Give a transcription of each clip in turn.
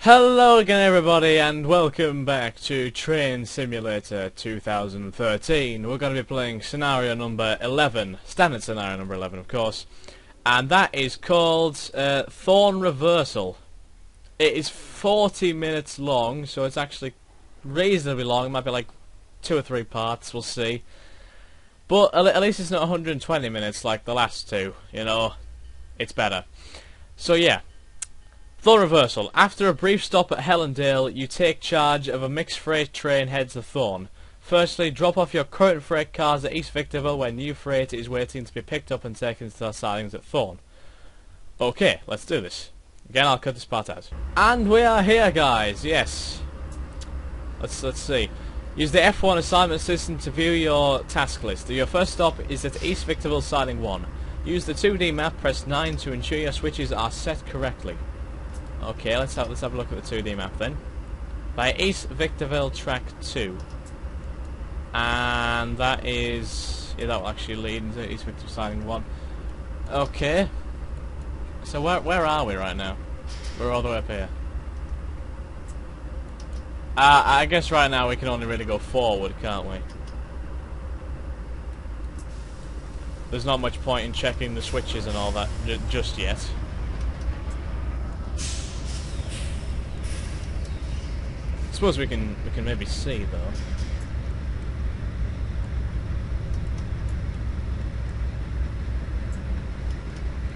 Hello again everybody and welcome back to Train Simulator 2013. We're going to be playing scenario number 11, standard scenario number 11 of course, and that is called Thorn Reversal. It is 40 minutes long, so it's actually reasonably long. It might be like 2 or 3 parts, we'll see. But at least it's not 120 minutes like the last two, you know, it's better. So yeah. Thorn Reversal. After a brief stop at Hellendale, you take charge of a mixed freight train heads to Thorn. Firstly, drop off your current freight cars at East Victorville where new freight is waiting to be picked up and taken to their sidings at Thorn. Okay, let's do this. Again, I'll cut this part out. And we are here, guys. Yes. Let's see. Use the F1 assignment system to view your task list. Your first stop is at East Victorville siding 1. Use the 2D map. Press 9 to ensure your switches are set correctly. Okay, let's have a look at the 2D map then. By East Victorville track 2. And that is... yeah, that will actually lead into East Victorville siding 1. Okay. So where are we right now? We're all the way up here. I guess right now we can only really go forward, can't we? There's not much point in checking the switches and all that just yet. I suppose we can maybe see though.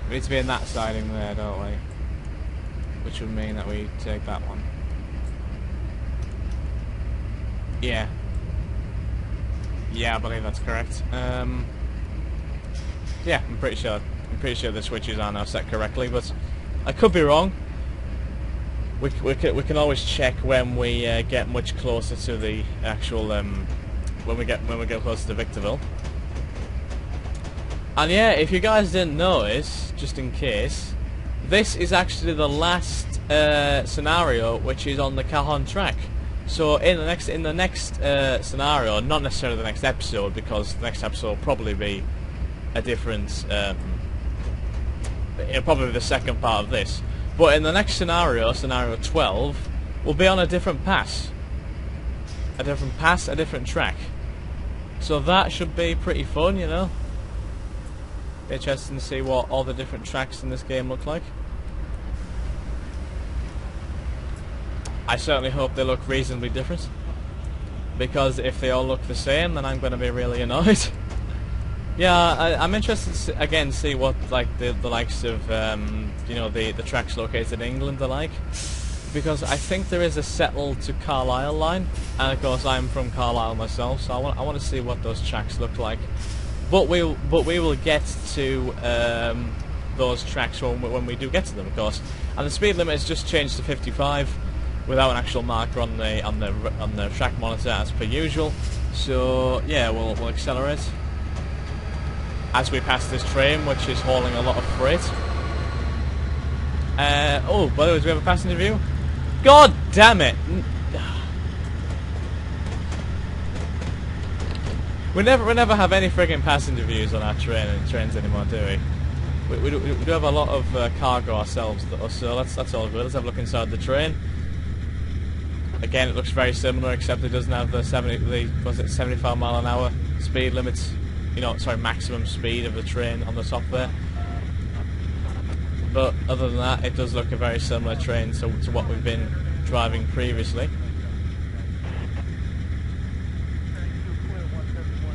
We need to be in that siding there, don't we? Which would mean that we take that one. Yeah. Yeah, I believe that's correct. Yeah, I'm pretty sure the switches are now set correctly, but I could be wrong. We can always check when we get much closer to the actual when we get closer to Victorville. And yeah, if you guys didn't notice, just in case, this is actually the last scenario which is on the Cajon track. So in the next scenario, not necessarily the next episode, because the next episode will probably be a different. It'll probably be the second part of this. But in the next scenario, scenario 12, we'll be on a different pass. A different track. So that should be pretty fun, you know. Be interesting to see what all the different tracks in this game look like. I certainly hope they look reasonably different. Because if they all look the same, then I'm going to be really annoyed. Yeah, I'm interested to again see what like the likes of you know, the tracks located in England are like, because I think there is a Settle to Carlisle line, and of course I'm from Carlisle myself, so I want to see what those tracks look like. But we will get to those tracks when we do get to them, of course. And the speed limit has just changed to 55 without an actual marker on the track monitor as per usual. So yeah, we'll accelerate as we pass this train, which is hauling a lot of freight. Oh, by the way, do we have a passenger view? God damn it! We never have any friggin' passenger views on our trains anymore, do we? We do have a lot of cargo ourselves, though, so that's all good. Let's have a look inside the train. Again, it looks very similar, except it doesn't have the 75 mile an hour speed limits. You know, sorry, maximum speed of the train on the top there. But other than that, it does look a very similar train to what we've been driving previously.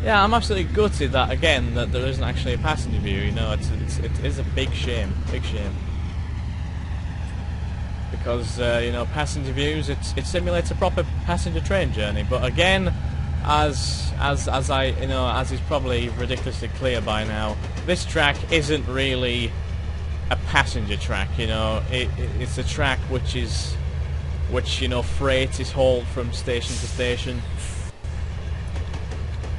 Yeah, I'm absolutely gutted that again that there isn't actually a passenger view. You know, it is a big shame, because you know, passenger views, it simulates a proper passenger train journey. But again, as I, you know, as is probably ridiculously clear by now, this track isn't really a passenger track. You know, it's a track which you know, freight is hauled from station to station.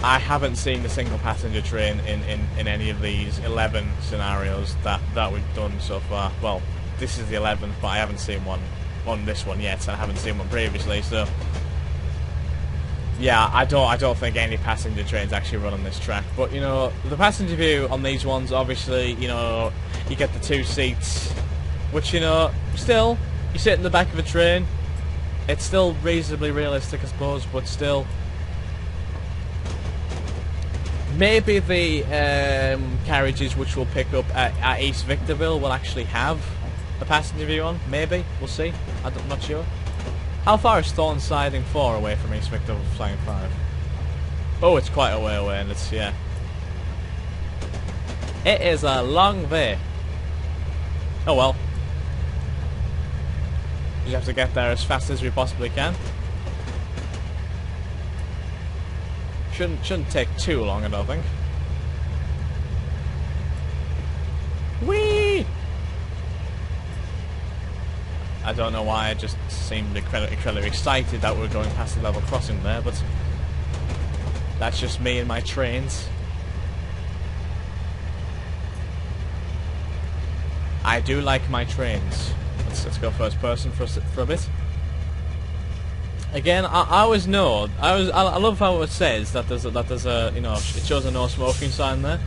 I haven't seen a single passenger train in any of these 11 scenarios that we've done so far. Well, this is the 11th, but I haven't seen one on this one yet, and I haven't seen one previously. So yeah, I don't think any passenger trains actually run on this track. But you know, the passenger view on these ones, obviously, you know, you get the 2 seats, which, you know, still You sit in the back of a train. It's still reasonably realistic, I suppose, but still. Maybe the carriages which we'll pick up at East Victorville will actually have a passenger view on. Maybe. We'll see. I'm not sure. How far is Thorn Siding 4 away from East Victorville Flying 5? Oh, it's quite a way away, and it's, yeah. It is a long way. Oh well. You have to get there as fast as we possibly can. Shouldn't take too long, I don't think. Whee! I don't know why, I just seemed incredibly excited that we were going past the level crossing there, but that's just me and my trains. I do like my trains. Let's go first person for a bit. Again, I always know. I love how it says that there's a you know, it shows a no smoking sign there.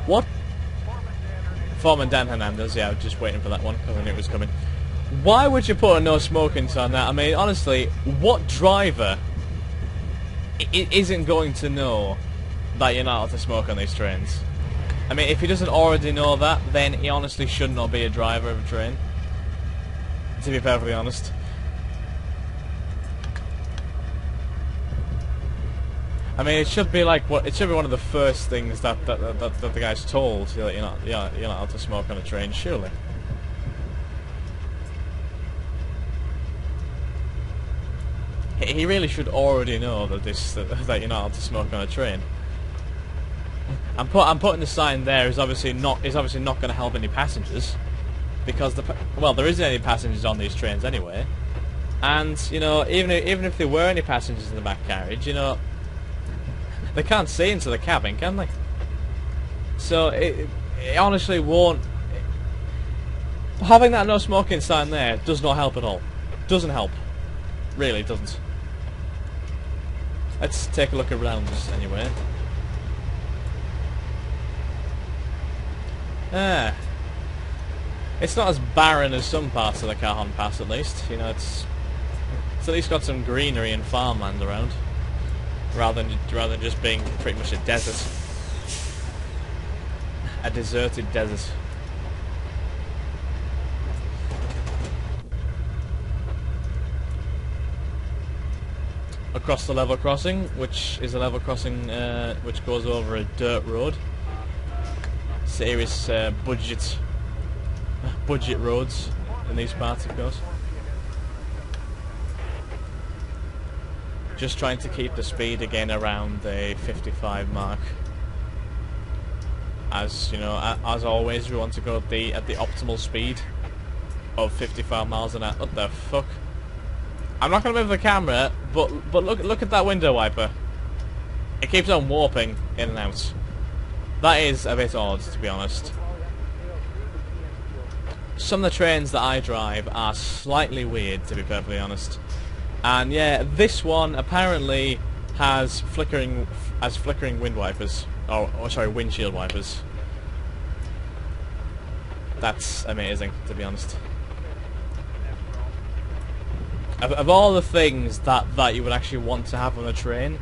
What? Foreman Dan Hernandez. Yeah, I was just waiting for that one because I knew it was coming. Why would you put a no smoking sign there? I mean, honestly, what driver isn't going to know that you're not allowed to smoke on these trains? I mean, if he doesn't already know that, then he honestly should not be a driver of a train. To be perfectly honest. I mean, it should be like what? It should be one of the first things that the guy's told. You're not allowed to smoke on a train, surely. He really should already know that that you're not allowed to smoke on a train. I'm putting the sign there is obviously not going to help any passengers, because there isn't any passengers on these trains anyway, and you know, even if there were any passengers in the back carriage, you know, they can't see into the cabin, can they? So it honestly won't. Having that no smoking sign there does not help at all. Doesn't help. Really doesn't. Let's take a look around us anyway. It's not as barren as some parts of the Cajon Pass, at least. You know, it's at least got some greenery and farmland around, rather than just being pretty much a desert, a deserted desert. Across the level crossing, which is a level crossing which goes over a dirt road. Serious budget roads in these parts, of course. Just trying to keep the speed again around the 55 mark. As you know, as always, we want to go at the optimal speed of 55 miles an hour. What the fuck? I'm not going to move the camera, but look at that window wiper. It keeps on warping in and out. That is a bit odd, to be honest. Some of the trains that I drive are slightly weird, to be perfectly honest. And yeah, this one apparently has flickering wind wipers. Oh, sorry, windshield wipers. That's amazing, to be honest. Of all the things that you would actually want to have on a train,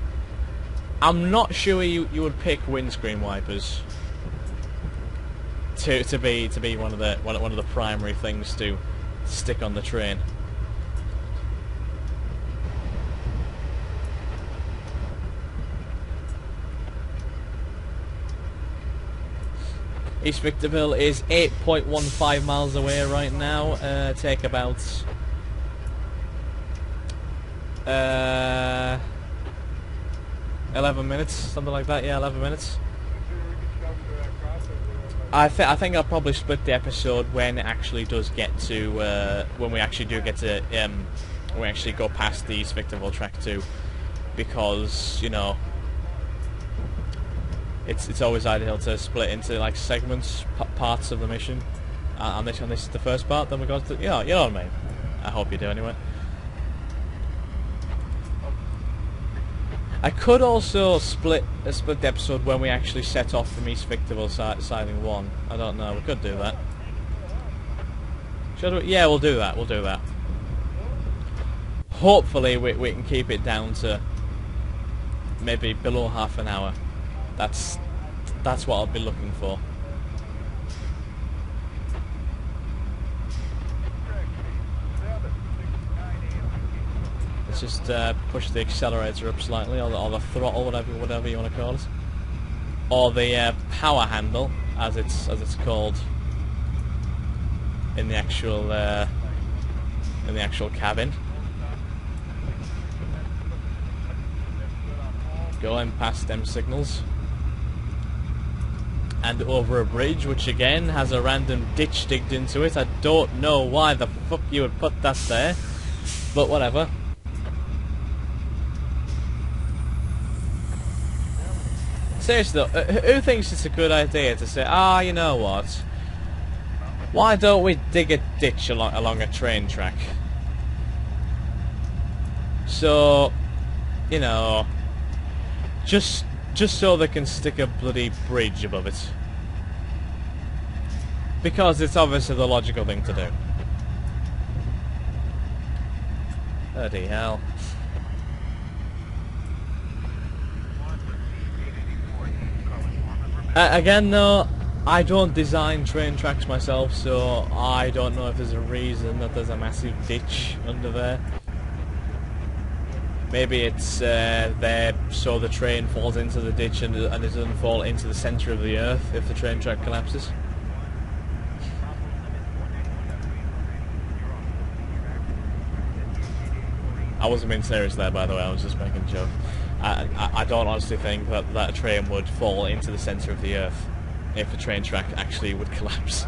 I'm not sure you would pick windscreen wipers to be one of the primary things to stick on the train. East Victorville is 8.15 miles away right now. Take about 11 minutes, something like that. Yeah, 11 minutes. I think I'll probably split the episode when it actually does get to when we actually do get to when we actually go past the East Victorville track 2, because you know it's always ideal to split into like segments, parts of the mission. On this is the first part, then we go to you know what I mean. I hope you do anyway. I could also split the episode when we actually set off from East Victorville siding 1. I don't know. We could do that. Should we? Yeah, we'll do that. We'll do that. Hopefully, we can keep it down to maybe below half an hour. That's what I'll be looking for. Let's just push the accelerator up slightly, or the throttle, whatever you want to call it, or the power handle, as it's called in the actual cabin. Going past them signals and over a bridge, which again has a random ditch digged into it. I don't know why the fuck you would put that there, but whatever. Seriously though, who thinks it's a good idea to say, you know what, why don't we dig a ditch along a train track? So, you know, just so they can stick a bloody bridge above it. Because it's obviously the logical thing to do. Bloody hell. Again though, I don't design train tracks myself, so I don't know if there's a reason that there's a massive ditch under there. Maybe it's there so the train falls into the ditch and it doesn't fall into the centre of the earth if the train track collapses. I wasn't being serious there, by the way, I was just making a joke. I don't honestly think that a train would fall into the centre of the earth if the train track actually would collapse.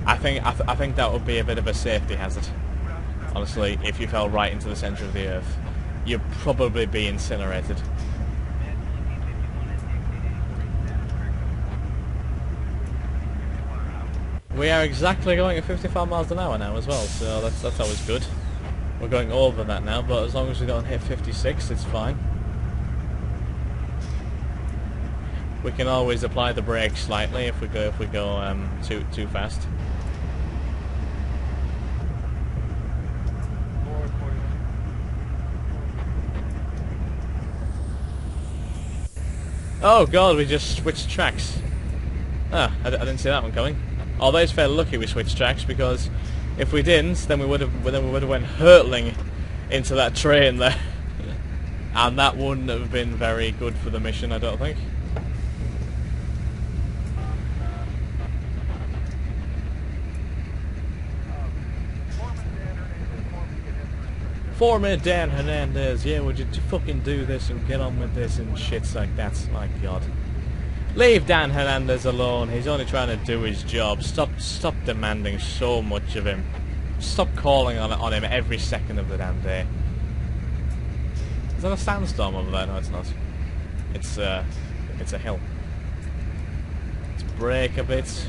I think that would be a bit of a safety hazard. Honestly, if you fell right into the centre of the earth, you'd probably be incinerated. We are exactly going at 55 miles an hour now as well, so that's always good. We're going over that now, but as long as we don't hit 56, it's fine. We can always apply the brakes slightly if we go too fast. Oh god, we just switched tracks. Ah, I didn't see that one coming. Although it's fairly lucky we switched tracks, because if we didn't, then we would have went hurtling into that train there, and that wouldn't have been very good for the mission, I don't think. For me, Dan Hernandez, yeah, would you fucking do this and get on with this and shits like that? My god. Leave Dan Hernandez alone, he's only trying to do his job. Stop demanding so much of him. Stop calling on him every second of the damn day. Is that a sandstorm over there? No, it's not. It's a hill. Let's brake a bit.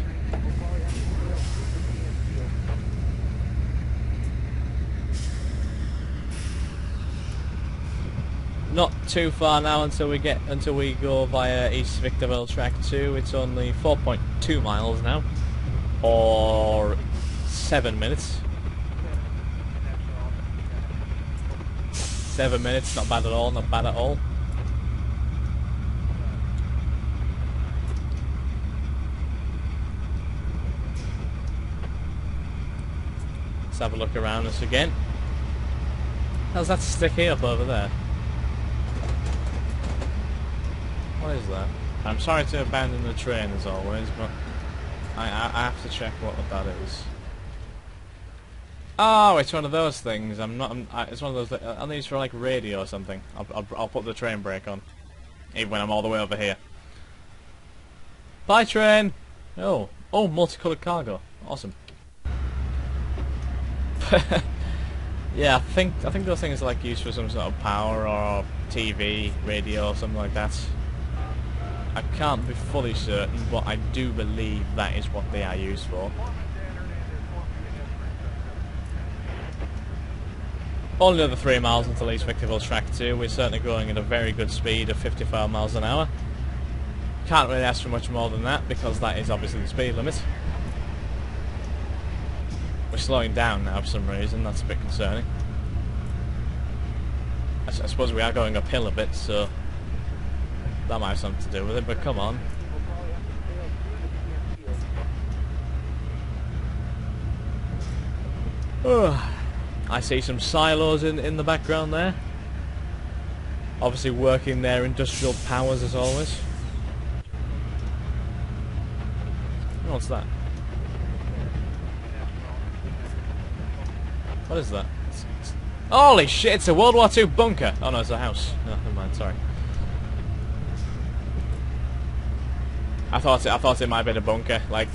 Not too far now until we go via East Victorville Track 2. It's only 4.2 miles now, or 7 minutes. 7 minutes, not bad at all, not bad at all. Let's have a look around us again. How's that sticky up over there? What is that? I'm sorry to abandon the train as always, but I have to check what that is. Oh, it's one of those things. It's one of those. I think it's for like radio or something. I'll put the train brake on, even when I'm all the way over here. Bye, train. Oh, multicolored cargo. Awesome. Yeah, I think those things are like used for some sort of power or TV, radio, or something like that. I can't be fully certain, but I do believe that is what they are used for. Only another 3 miles until East Victorville Track 2. We're certainly going at a very good speed of 55 miles an hour. Can't really ask for much more than that because that is obviously the speed limit. We're slowing down now for some reason. That's a bit concerning. I suppose we are going uphill a bit, so that might have something to do with it, but come on. I see some silos in the background there. Obviously working their industrial powers as always. What's that? What is that? Holy shit, it's a World War II bunker! Oh no, it's a house. No, never mind, sorry. I thought it might have been a bunker, like,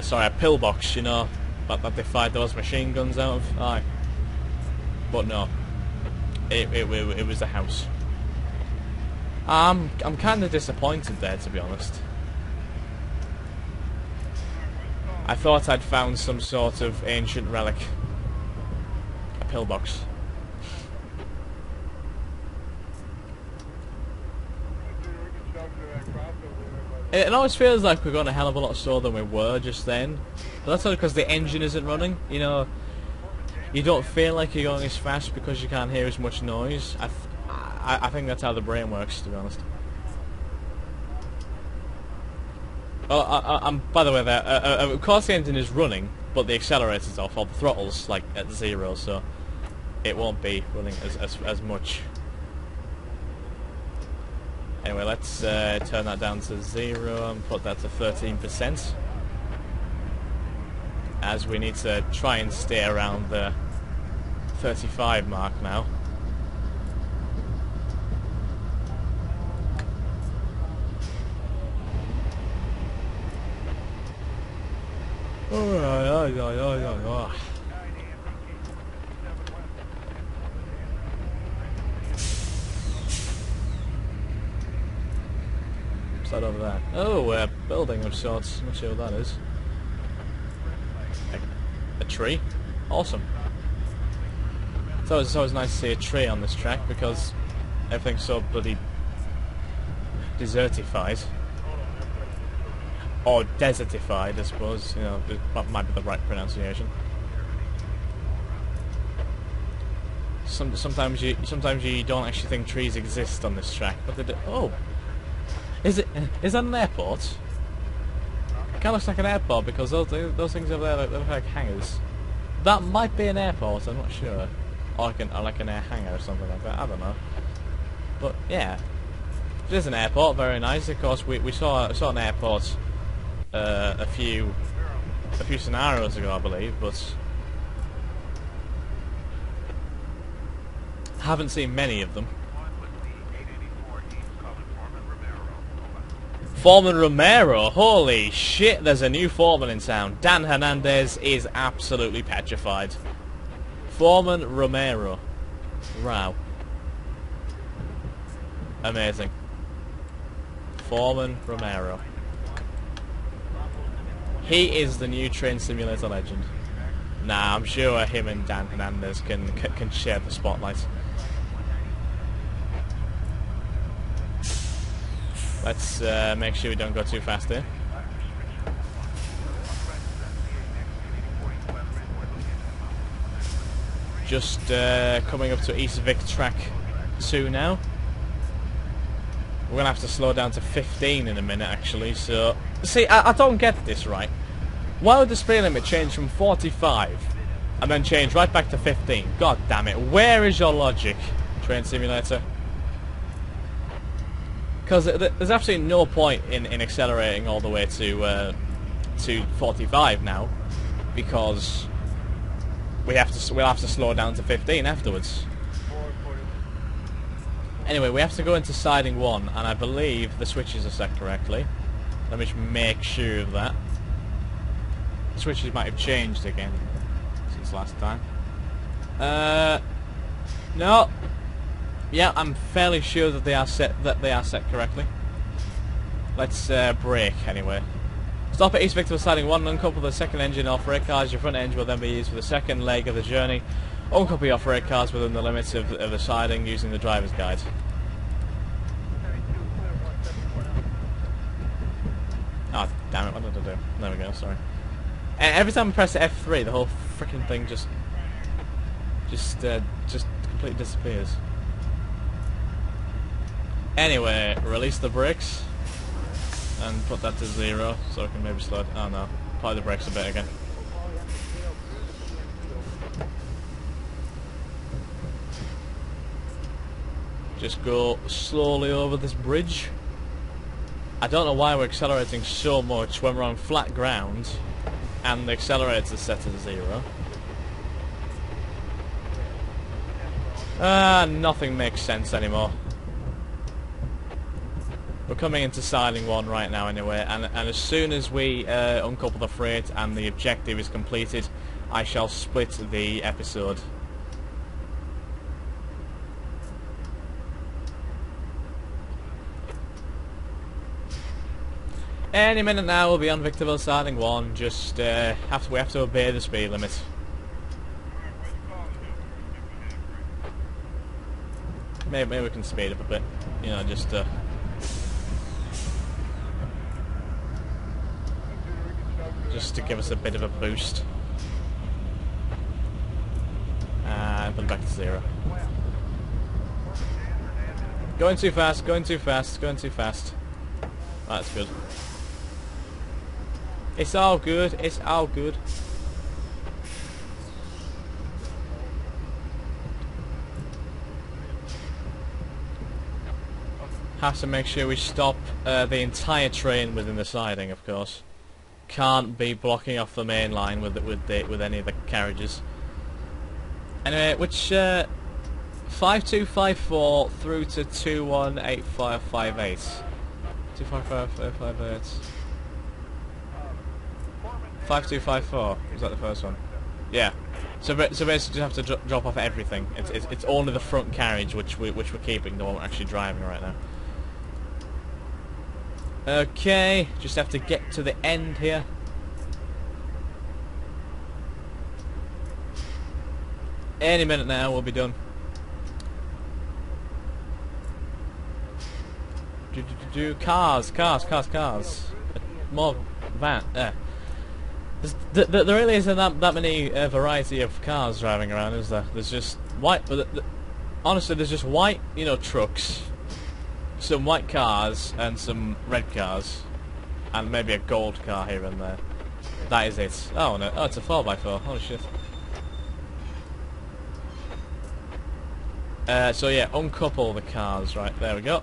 sorry, a pillbox, you know, that they fired those machine guns out of. Aye. But no. It was a house. I'm kind of disappointed there, to be honest. I thought I'd found some sort of ancient relic. A pillbox. It always feels like we're going a hell of a lot slower than we were just then. But that's only because the engine isn't running. You know, you don't feel like you're going as fast because you can't hear as much noise. I think that's how the brain works, to be honest. Well, by the way, there, of course the engine is running, but the accelerator's off, or the throttle's like at 0, so it won't be running as much. Anyway, let's turn that down to 0 and put that to 13%. As we need to try and stay around the 35 mark now. What's that over there? Oh, a building of sorts. Not sure what that is. A tree? Awesome. It's always nice to see a tree on this track because everything's so bloody desertified. Or desertified, I suppose. You know, that might be the right pronunciation. Sometimes you don't actually think trees exist on this track, but they do. Oh, is that an airport? It kind of looks like an airport because those things over there look like hangars. That might be an airport. I'm not sure, or like an air hangar or something like that. I don't know. But yeah, it is an airport. Very nice. Of course, we saw an airport a few scenarios ago, I believe, but haven't seen many of them. Foreman Romero, holy shit, there's a new foreman in town. Dan Hernandez is absolutely petrified. Foreman Romero. Wow. Amazing. Foreman Romero. He is the new Train Simulator legend. Nah, I'm sure him and Dan Hernandez can share the spotlight. Let's make sure we don't go too fast here. Just coming up to East Vic Track 2 now. We're going to have to slow down to 15 in a minute, actually. So, see, I don't get this right. Why would the speed limit change from 45 and then change right back to 15? God damn it. Where is your logic, Train Simulator? Because there's absolutely no point in accelerating all the way to 45 now, because we'll have to slow down to 15 afterwards. Anyway, we have to go into siding 1, and I believe the switches are set correctly. Let me just make sure of that. The switches might have changed again since last time. No. Yeah, I'm fairly sure that they are set correctly. Let's brake anyway. Stop at East Victorville siding 1 and uncouple the second engine off brake cars. Your front engine will then be used for the second leg of the journey. Uncouple your freight cars within the limits of the siding using the driver's guide. Oh, damn it, what did I do? There we go, sorry. Every time I press F3, the whole freaking thing just completely disappears. Anyway, release the brakes and put that to 0 so I can maybe slow it. Oh no, apply the brakes a bit again. Just go slowly over this bridge. I don't know why we're accelerating so much when we're on flat ground and the accelerator's set to 0. Nothing makes sense anymore. We're coming into siding 1 right now anyway, and as soon as we uncouple the freight and the objective is completed, I shall split the episode. Any minute now we'll be on Victorville siding 1, just we have to obey the speed limit. Maybe we can speed up a bit, you know, just to give us a bit of a boost. And put it back to 0. Going too fast, going too fast, going too fast. That's good. It's all good, it's all good. Have to make sure we stop the entire train within the siding, of course. Can't be blocking off the main line with any of the carriages. Anyway, which 5254 through to 218558. 255558. 5254. Was that the first one? Yeah. So basically, just have to drop off everything. It's only the front carriage which we're keeping, the one we're actually driving right now. Okay, just have to get to the end here. Any minute now, we'll be done. Cars. More van. There really isn't that many variety of cars driving around, is there? There's just white. Honestly, there's just white, you know, trucks, some white cars, and some red cars, and maybe a gold car here and there. That is it. Oh no! Oh, it's a 4x4. Holy shit! So yeah, uncouple the cars. Right, there we go.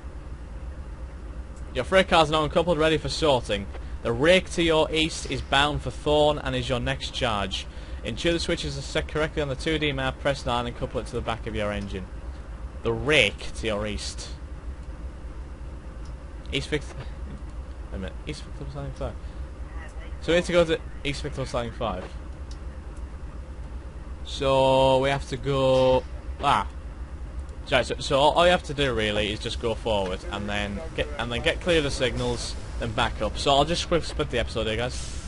Your freight cars are now uncoupled, ready for sorting. The rake to your east is bound for Thorn and is your next charge. Ensure the switches are set correctly on the 2D map, press 9 and couple it to the back of your engine. The rake to your east. East Victor... Wait a minute, East Victor Siding 5. So we need to go to East Victor Siding 5. So we have to go... Right, so all you have to do really is just go forward and then get clear of the signals and back up. So I'll just split the episode here, guys.